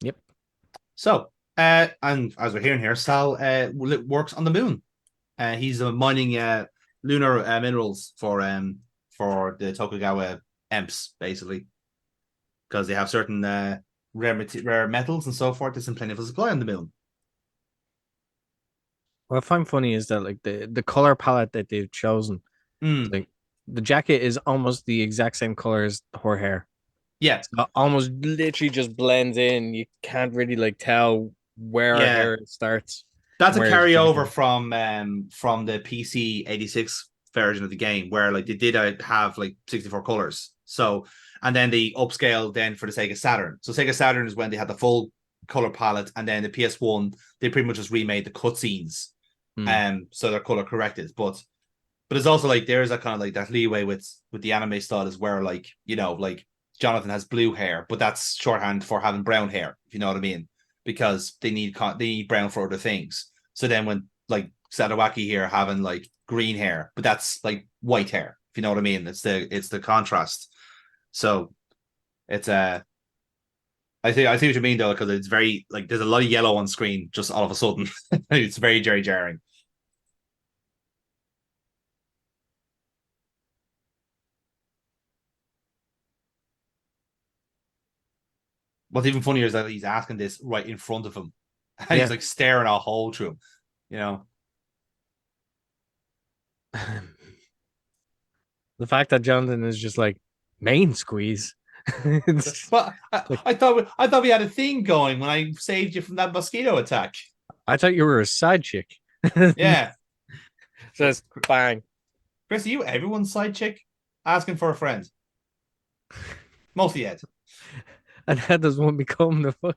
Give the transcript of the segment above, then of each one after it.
Yep. So, and as we're hearing here, Sal works on the moon. He's mining lunar minerals for the Tokugawa Emps, basically, because they have certain rare metals and so forth. There's in plentiful supply on the moon. What I find funny is that like the color palette that they've chosen, Mm, like the jacket is almost the exact same color as her hair. yeah, So almost literally just blends in. You can't really like tell where her yeah. hair starts That's and a where it's carryover finishing. from the PC 86 version of the game, where like they did have like 64 colors. So and then they upscaled then for the Sega Saturn. So Sega Saturn is when they had the full color palette, and then the PS1 they pretty much just remade the cutscenes, Hmm. so they're color corrected. But it's also like there's a kind of like that leeway with the anime style is where like like Jonathan has blue hair, but that's shorthand for having brown hair, if you know what I mean, because they need brown for other things. So then when like Sadawaki here having like green hair, but that's like white hair, if you know what I mean. It's the contrast. So it's I see what you mean though, because it's very like there's a lot of yellow on screen just all of a sudden. It's very jarring. What's even funnier is that he's asking this right in front of him, and he's Yeah. like staring a hole through him. You know, The fact that Jonathan is just like main squeeze. It's but like I thought we had a thing going when I saved you from that mosquito attack. I thought you were a side chick. Yeah, Just bang. Chris, are you everyone's side chick asking for a friend? Mostly Ed. And how does one become the fuck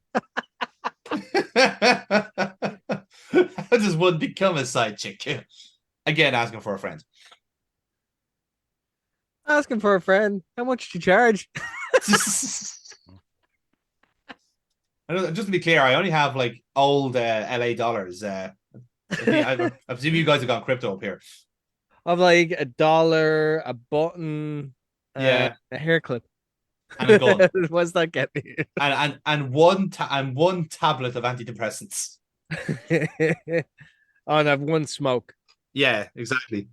How does one become a side chick? Again, asking for a friend. asking for a friend? How much do you charge? Just to be clear, I only have like old LA dollars. I presume you guys have got crypto up here. Of like $1, a button, Yeah, a hair clip. and a gun, What's that get me? and one tablet of antidepressants. Oh, and I've one smoke. Yeah, exactly.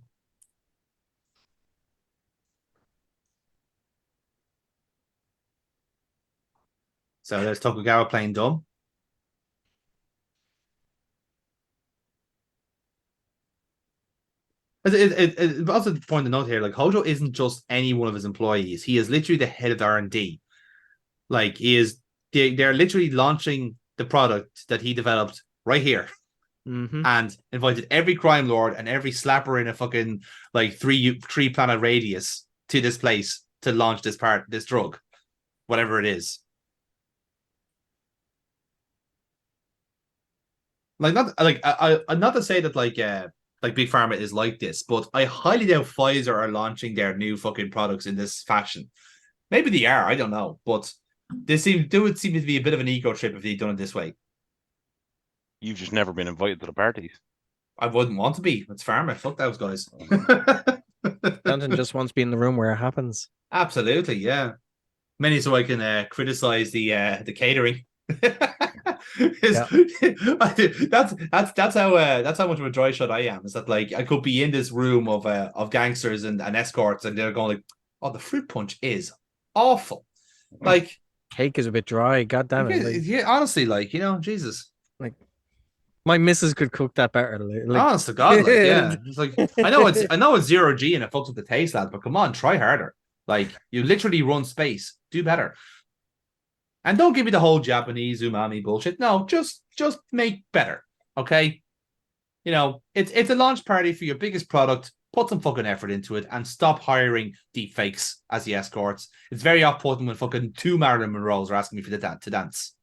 So there's Tokugawa playing dumb. It's also the point to note here, like Hojo isn't just any one of his employees. He is literally the head of R&D. Like he is, they're literally launching the product that he developed right here, Mm-hmm. and invited every crime lord and every slapper in a fucking like three planet radius to this place to launch this drug, whatever it is. Like not like I not to say that like big pharma is like this, but I highly doubt Pfizer are launching their new fucking products in this fashion. Maybe they are, I don't know, but they would seem to be a bit of an ego trip if they'd done it this way. You've just never been invited to the parties. I wouldn't want to be. It's pharma. Fuck those guys. Jonathan just wants to be in the room where it happens. Absolutely, yeah. Many so I can criticize the catering. Yeah. That's how much of a dry shot I am. Is that like I could be in this room of gangsters and escorts, and they're going like, "Oh, the fruit punch is awful." Like, Cake is a bit dry. God damn it. yeah, honestly, like Jesus, Like my missus could cook that better. Like, honest to God, like yeah, it's like I know it's zero G and it fucks with the taste, lad, but come on, try harder. Like you literally run space, do better. And don't give me the whole Japanese umami bullshit. No, just make better. Okay. It's a launch party for your biggest product. Put some fucking effort into it and stop hiring deep fakes as the escorts. It's very off-putting when fucking two Marilyn Monroes are asking me to dance.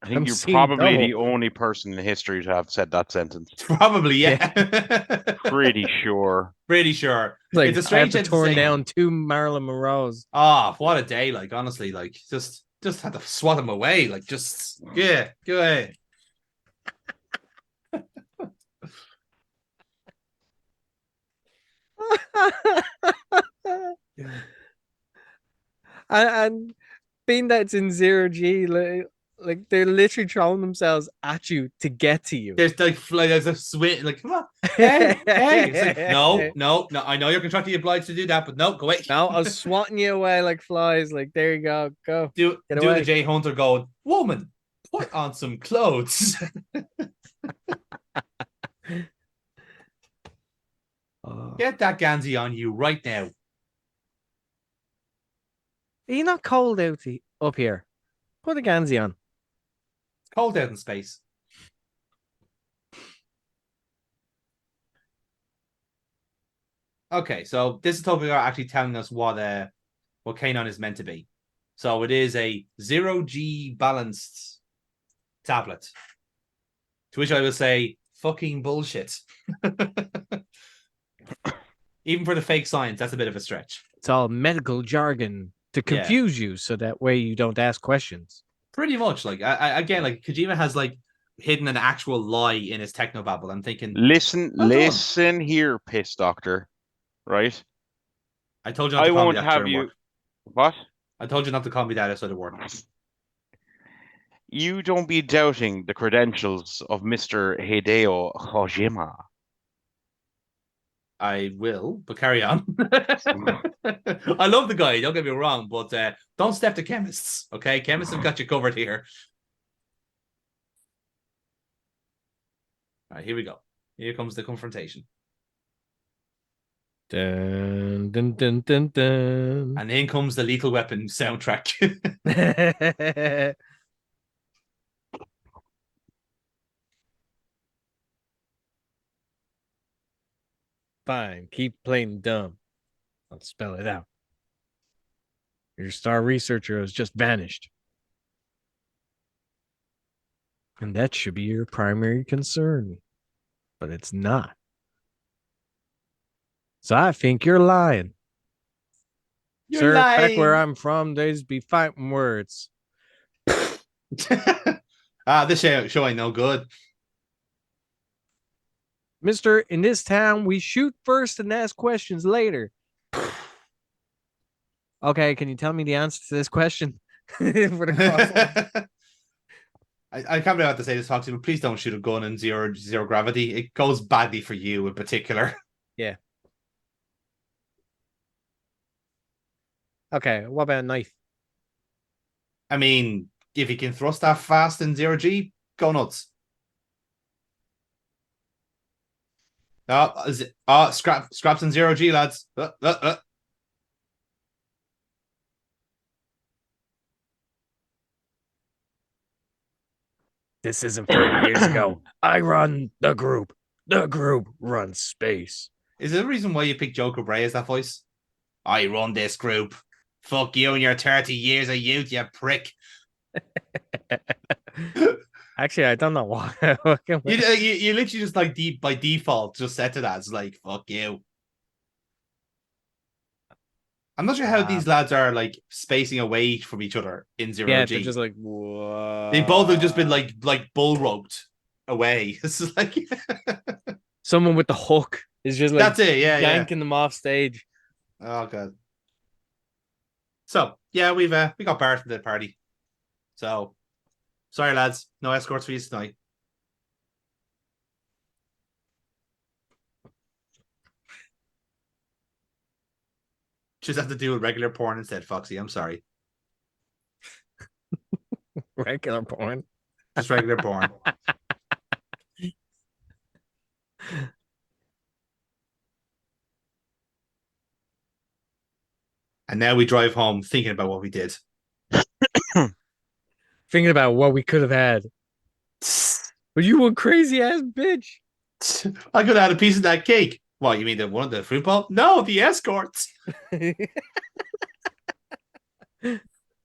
I think I'm you're seeing probably double. the only person in history to have said that sentence. Probably, Yeah. yeah. Pretty sure. Pretty sure. It's Like a I have strange to thing to turn say. down two Marilyn Monroes. Ah, oh, what a day! Like honestly, like just had to swat him away. Like just yeah, go ahead. And being that it's in zero G, like they're literally throwing themselves at you to get to you. There's there's a swing, like, come on, hey, hey. It's like, no, no, no. I know you're contractually obliged to do that, but no, go away. No, I was swatting you away like flies. Like, there you go. Go. do Get do the away. Jay Hunter going, woman, put on some clothes. Get that Gansey on you right now. Are you not cold up here? Put a Gansey on. It's cold out in space. Okay, so this is Topher actually telling us what Kanon is meant to be. So it is a 0G balanced tablet. To which I will say, fucking bullshit. Even for the fake science, that's a bit of a stretch. It's all medical jargon to confuse you, so that way you don't ask questions. Pretty much, like again, like Kojima has like hidden an actual lie in his technobabble. I'm thinking, listen here, piss doctor. Right? I told you not to call me that during work. What? I told you not to call me that outside of work. You don't be doubting the credentials of Mr. Hideo Kojima. I will, but carry on. I love the guy, don't get me wrong, but don't step to chemists, okay? Chemists have got you covered here. All right, here we go. Here comes the confrontation. Dun, dun, dun, dun, dun. And in comes the Lethal Weapon soundtrack. Fine, keep playing dumb. I'll spell it out. Your star researcher has just vanished. And that should be your primary concern. But it's not. So I think you're lying. You're Sir, lying. back where I'm from, there's be fighting words. This show ain't no good. Mister, in this town, we shoot first and ask questions later. Okay, can you tell me the answer to this question? For the crossword? I can't believe I have to say this, Foxy, but please don't shoot a gun in zero gravity. It goes badly for you in particular. Yeah. Okay, what about a knife? I mean, if you can thrust that fast in 0G, go nuts. Scraps in 0G, lads. This isn't 30 years ago. I run the group. The group runs space. Is there a reason why you picked Joker Bray as that voice? I run this group. Fuck you and your 30 years of youth, you prick. Actually, I don't know why. you literally just like by default just set to that. It's like, fuck you. I'm not sure how these lads are like spacing away from each other in 0G. Yeah, they're just like, whoa. They both have just been like bull roped away. This is like someone with the hook is just like that's it, yanking them off stage. Oh god. So yeah, we got barred from the party. So sorry lads, no escorts for you tonight. Just have to do regular porn instead, Foxy. I'm sorry. Regular porn. Just regular porn. And now we drive home thinking about what we did. Thinking about what we could have had. But you one crazy ass bitch. I could have had a piece of that cake. What, you mean the one of the fruit bowl? No, the escorts.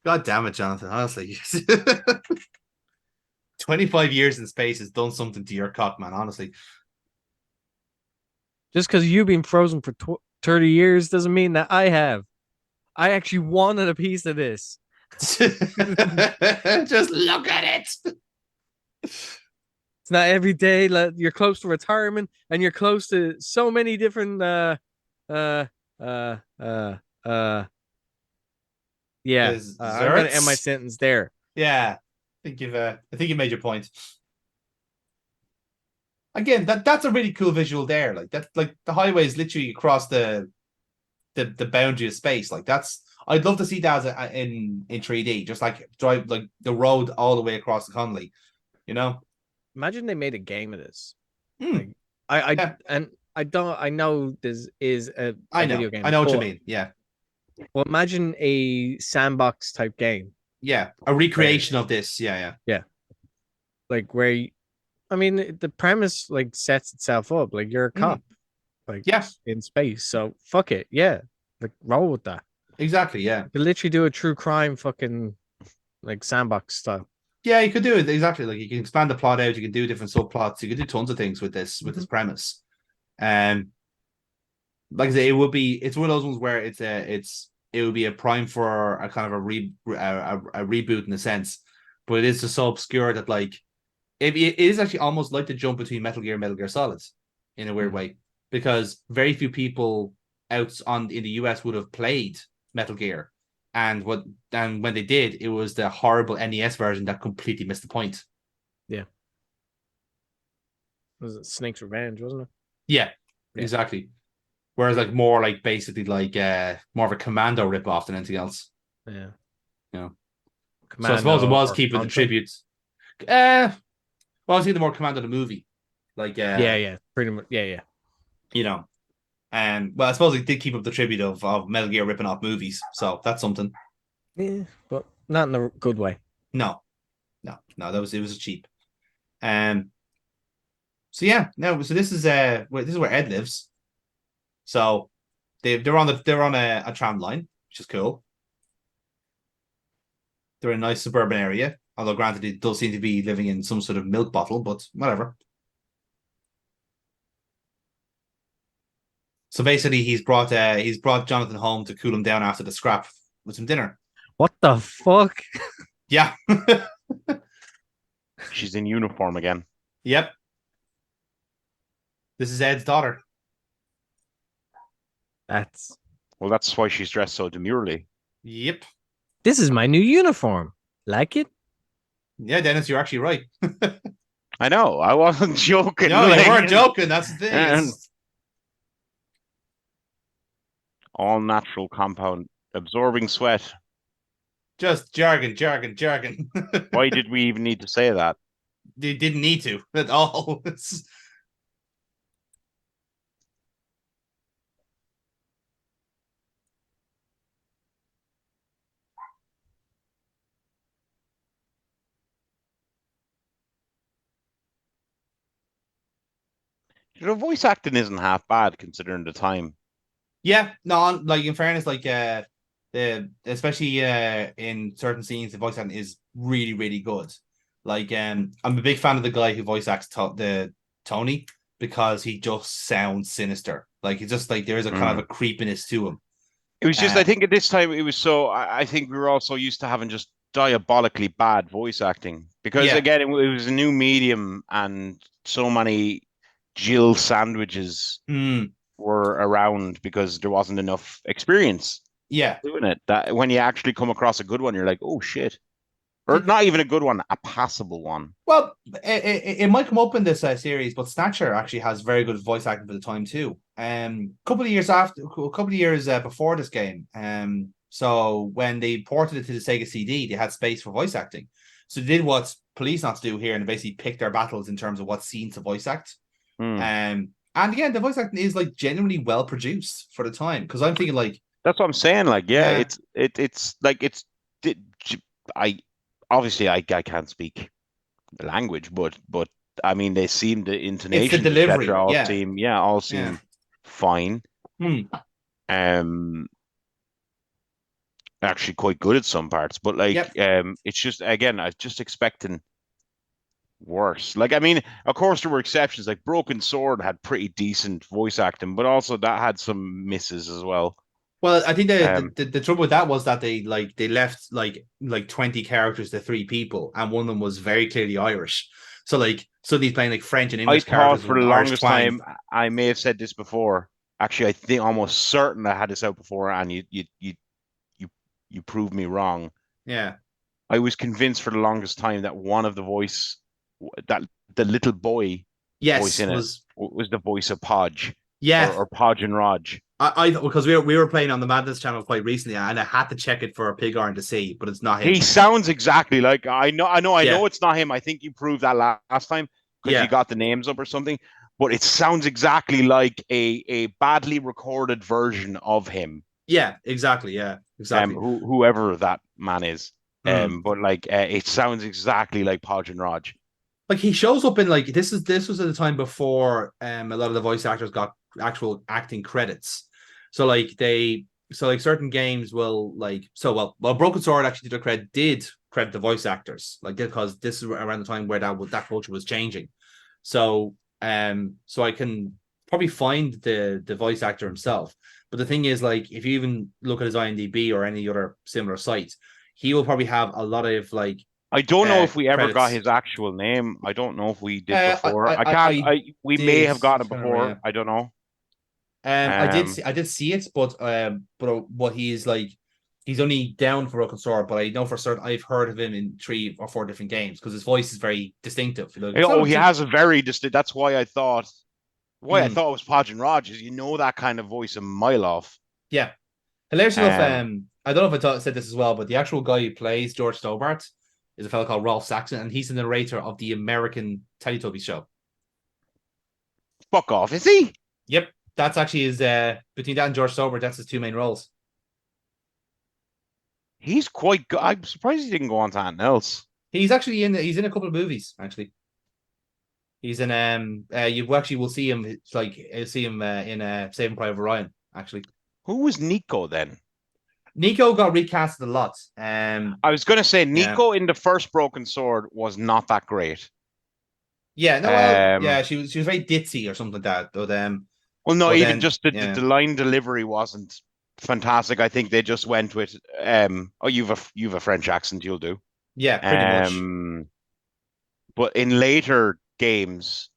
God damn it, Jonathan. Honestly. 25 years in space has done something to your cock, man. Honestly. Just because you've been frozen for 30 years doesn't mean that I have. I actually wanted a piece of this. Just look at it. It's not every day. You're close to retirement, and you're close to so many different Yeah. There's I'm gonna end my Zerts. sentence there. Yeah, I think you made your point. Again, that's a really cool visual there. Like that, like the highway is literally across the boundary of space. Like that's I'd love to see that in 3D, just like drive like the road all the way across the Connolly. You know? Imagine they made a game of this. Hmm. Like I Yeah. and I don't I know this is a I video know. I game, know what you but mean. Yeah. well, imagine a sandbox type game. Yeah. A recreation of this. Yeah. Yeah, like I mean, the premise like sets itself up. Like you're a Yeah. cop, like Yeah. in space. So fuck it, yeah. Like roll with that. Exactly. Yeah. You literally do a true crime fucking like sandbox style. Yeah, you could do it exactly. Like you can expand the plot out. You can do different subplots. You can do tons of things with this premise. And like I say, it's one of those ones where it would be a prime for a kind of a reboot in a sense, but it is just so obscure that like it is actually almost like the jump between Metal Gear and Metal Gear Solid in a weird way, because very few people out on in the US would have played Metal Gear, and when they did, it was the horrible NES version that completely missed the point. Yeah. Was it Snake's Revenge, wasn't it? Yeah, Yeah. exactly. Whereas like more like basically like more of a Commando ripoff than anything else. Yeah. You know. So I Commando suppose it was or keeping the Contra? tribute. Well, I was thinking more Commando the movie. Like Yeah, pretty much. Yeah. you know. And well, I suppose it did keep up the tribute of Metal Gear ripping off movies. So that's something. Yeah, but not in a good way. No. It was cheap. So yeah, no, so this is where Ed lives. So they're on a tram line, which is cool. They're in a nice suburban area, although granted, it does seem to be living in some sort of milk bottle, but whatever. So basically, he's brought Jonathan home to cool him down after the scrap with some dinner. What the fuck? Yeah. She's in uniform again. Yep. This is Ed's daughter. That's why she's dressed so demurely. Yep. This is my new uniform. Like it? Yeah, Dennis, you're actually right. I know. I wasn't joking. No, you weren't joking. That's the thing. All natural compound absorbing sweat. Just jargon. Why did we even need to say that? They didn't need to at all. Voice acting isn't half bad considering the time. Yeah, no, like in fairness, like the especially in certain scenes, the voice acting is really, really good. Like I'm a big fan of the guy who voice acts the Tony, because he just sounds sinister. Like it's just like there is a kind of a creepiness to him. It was just I think at this time it was so I think we were all so used to having just diabolically bad voice acting, because again it was a new medium and so many Jill sandwiches were around because there wasn't enough experience doing it. That when you actually come across a good one, you're like, oh shit. Or not even a good one, a passable one. Well, it might come up in this series, but Snatcher actually has very good voice acting for the time too. A couple of years before this game, so when they ported it to the Sega CD, they had space for voice acting. So they did what Policenauts do here, and basically pick their battles in terms of what scenes to voice act. And again, the voice acting is like genuinely well produced for the time. Because I'm thinking like that's what I'm saying. Like, yeah. It's like I obviously I can't speak the language, but I mean they seem the intonation, the delivery, all seem fine. Actually quite good at some parts, but like it's just again I was just expecting worse. Like I mean, of course there were exceptions. Like Broken Sword had pretty decent voice acting, but also that had some misses as well. Well, I think the trouble with that was that they left like 20 characters to 3 people, and one of them was very clearly Irish. So like suddenly he's playing like French and English characters. For the longest time, I may have said this before. Actually, I think almost certain I had this out before, and you you prove me wrong. Yeah. I was convinced for the longest time that one of that the little boy voice Yes, in it was the voice of Podge yeah. or Podge and Raj. I because we were playing on the Madness channel quite recently, and I had to check it for a pig iron to see, but it's not him. He sounds exactly like I know Yeah. it's not him. I think you proved that last time because Yeah. you got the names up or something. But it sounds exactly like a badly recorded version of him. Yeah, exactly. Yeah, exactly. Whoever that man is. Mm. But like it sounds exactly like Podge and Raj. Like he shows up in like this was at the time before a lot of the voice actors got actual acting credits. So like certain games will like Broken Sword actually did credit the voice actors like because this is around the time where that culture was changing. So so I can probably find the voice actor himself. But the thing is, like, if you even look at his IMDb or any other similar site, he will probably have a lot of like I don't know if we ever got credits. his actual name. I don't know if we did before. We may did. have gotten it Can't remember, before. I don't know. I did see it, but what he's like, he's only down for Broken Sword, but I know for certain I've heard of him in 3 or 4 different games because his voice is very distinctive. You know, He has a very distinct. That's why I thought I Mm. thought it was Podge and Raj. Is you know that kind of voice a mile off. Yeah. Hilarious enough, I don't know if I said this as well, but the actual guy who plays George Stobart is a fellow called Rolf Saxon, and he's the narrator of the American Teletubbies show. Fuck off, is he? Yep, that's actually his. Between that and George Stobart, that's his 2 main roles. He's quite good. I'm surprised he didn't go on to anything else. He's actually he's in a couple of movies. Actually, he's in you actually will see him in Saving Private Ryan. Actually, Who was Nico then? Nico got recasted a lot. I was going to say Nico in the first Broken Sword was not that great. Yeah, no, well, yeah, she was very ditzy or something like that. But well, no, even just the line delivery wasn't fantastic. I think they just went with you've a French accent, you'll do. Yeah, pretty much. But in later games,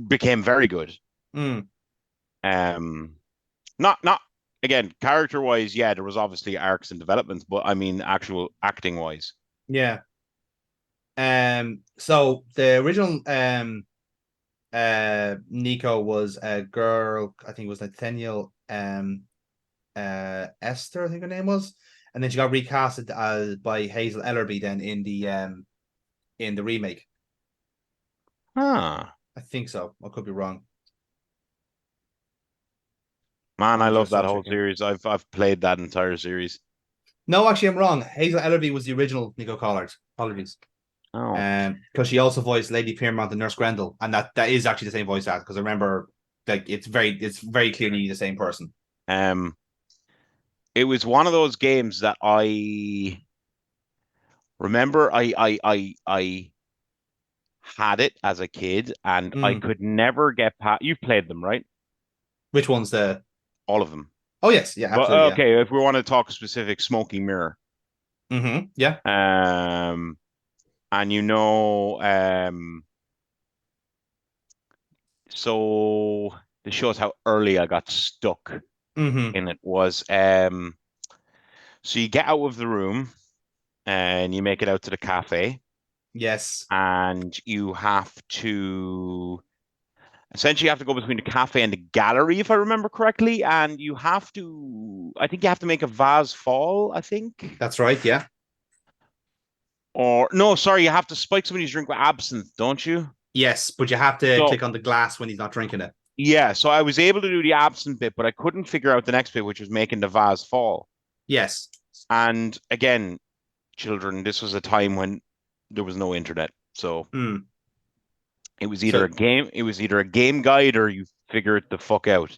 became very good. Mm. Not again character wise. Yeah, there was obviously arcs and developments, but I mean actual acting wise. Yeah. So the original Nico was a girl. I think it was Nathaniel Esther. I think her name was, and then she got recasted by Hazel Ellerby then in the remake. Huh. I think so. I could be wrong. Man, I love that whole series. I've played that entire series. No, actually, I'm wrong. Hazel Ellerby was the original Nico Collard. Apologies. Oh. Because she also voiced Lady Piermont and Nurse Grendel, and that is actually the same voice actor. Because I remember, like, it's very clearly the same person. It was one of those games that I remember. I had it as a kid, and I could never get past. You've played them, right? Which one's all of them? Oh yes, yeah, absolutely. Well, okay, if we want to talk specific, Smoking Mirror. Mm-hmm. Yeah. And so this shows how early I got stuck in it was. So you get out of the room and you make it out to the cafe. Yes. And you have to essentially go between the cafe and the gallery, if I remember correctly. And I think you have to make a vase fall, I think. That's right, yeah. Or no, sorry, you have to spike somebody's drink with absinthe, don't you? Yes, but you have to click on the glass when he's not drinking it. Yeah, so I was able to do the absinthe bit, but I couldn't figure out the next bit, which was making the vase fall. Yes. And again, children, this was a time when there was no internet. So it was either a game guide or you figure it the fuck out.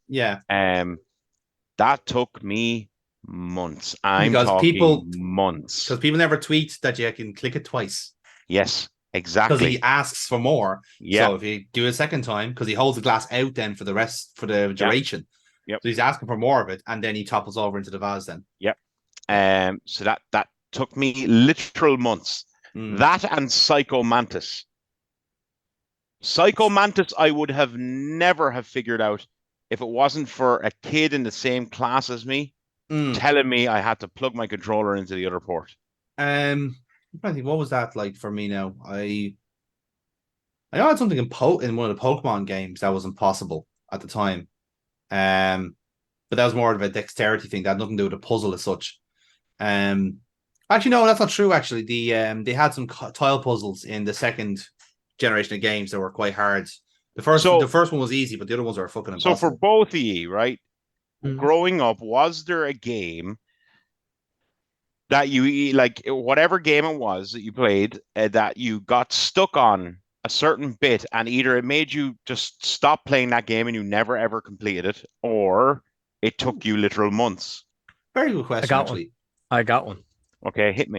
Yeah. That took me months. Months. Because people never tweet that you can click it twice. Yes, exactly. Because he asks for more. Yeah. So if you do it a second time, because he holds the glass out then for the duration. Yep. So he's asking for more of it, and then he topples over into the vase then. Yep. So that took me literal months. That and Psycho Mantis. Psycho Mantis, I would have never have figured out if it wasn't for a kid in the same class as me telling me I had to plug my controller into the other port. I'm trying to think, what was that like for me now? I know I had something in one of the Pokemon games that was impossible at the time. But that was more of a dexterity thing. That had nothing to do with a puzzle as such. Actually, no, that's not true. Actually, they had some tile puzzles in the second generation of games that were quite hard. The first one was easy, but the other ones were fucking impossible. So for both of you, right? Growing up, was there a game that you like, whatever game it was that you played, that you got stuck on a certain bit, and either it made you just stop playing that game and you never ever completed it, or it took you literal months? Very good question, actually. I got one. Okay, hit me.